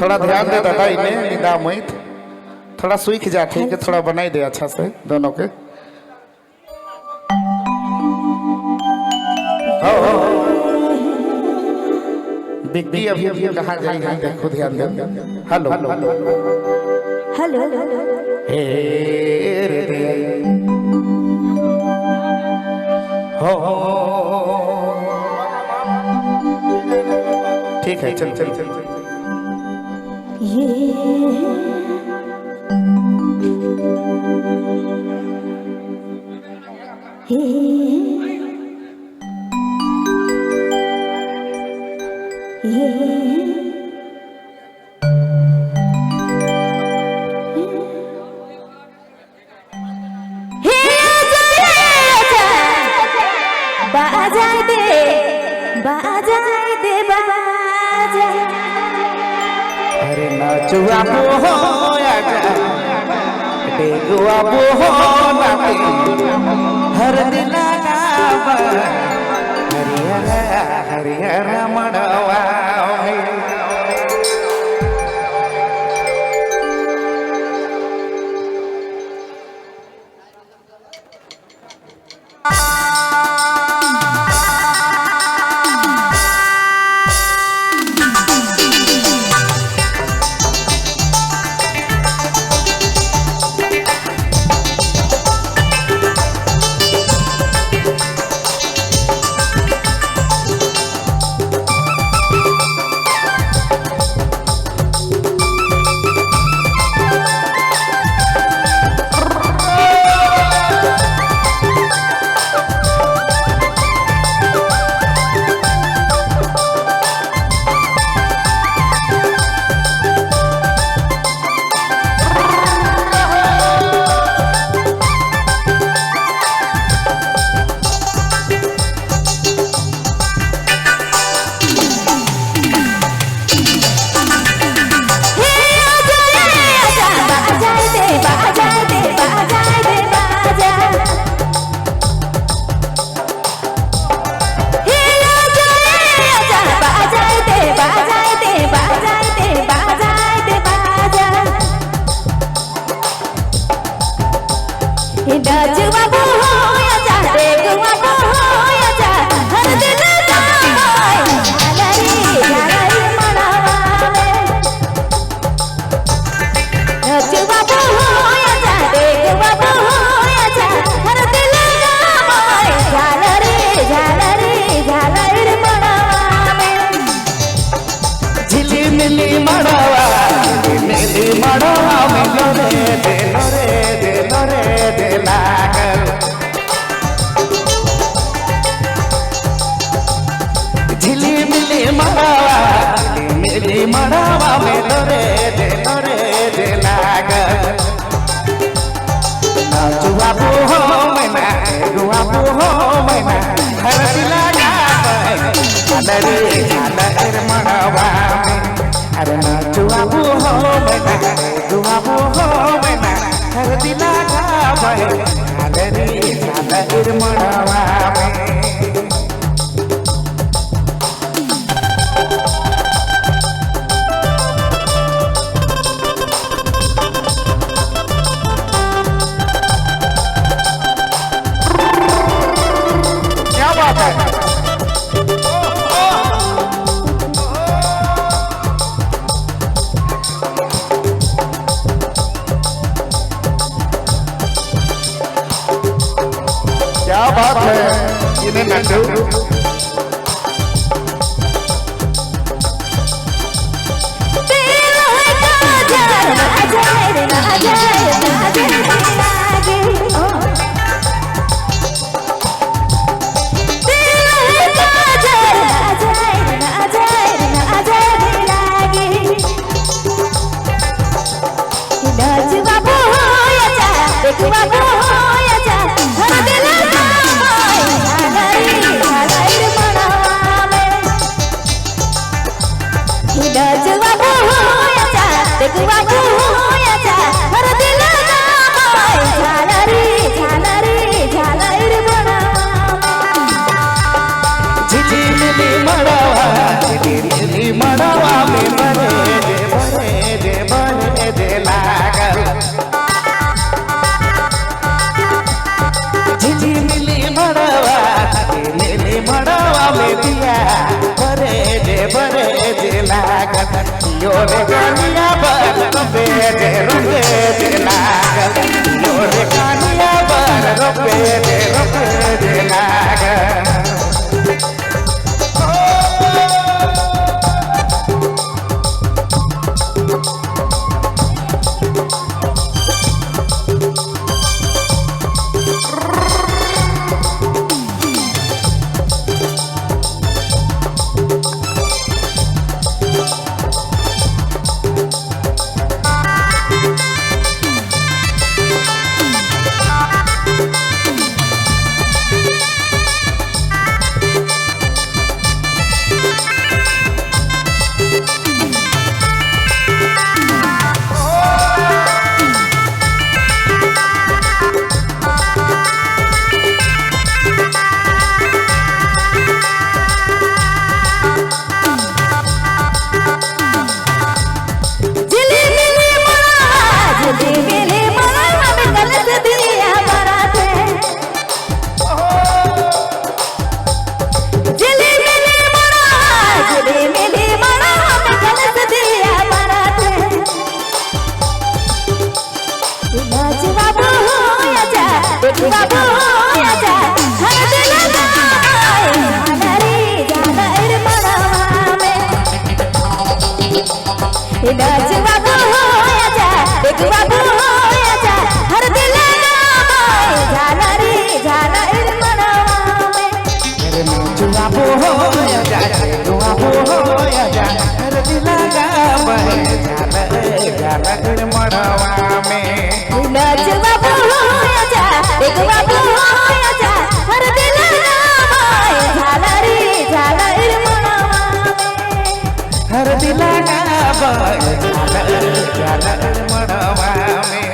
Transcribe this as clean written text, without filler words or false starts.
थोड़ा ध्यान दे दादा इन्हें निदा मत थोड़ा सूख जाते कि थोड़ा बनाई दे अच्छा से दोनों के बिक्की अभी अभी कहाँ जाएगा देखो ध्यान दे हेलो हेलो हे रे हो ठीक है चल चल चल बाजाए दे बाजा अरे नाचुआ हो आजा डेगुआ हो नाती हर दिना गावा हरिहरा हरिहरा मड़वा मड़वा में लोरे दे लागल नाचुआ हो मैना गुआ हो मैना हर दिला रे झालर मड़वा में अरे नाचुआ हो मैना गुआ हो मैना हर दिला झालर मड़वा में क्या बात है इन्हें नटू मड़वा में लागल यो रे गानिया बर रोपे दे लागल यो रे गानिया बर रोपे दे लागल नाच बाबू होया जा एक बाबू होया जा हर दिल लगाए झाला रे झाला रे मनवा में मेरे नाच बाबू होया जा एक बाबू होया जा हर दिल लगाए झाला रे मनवा में नाच बाबू होया जा एक बाबू होया जा हर दिल लगाए झाला रे मनवा में हर दिल लगाए झाला रे मनवा में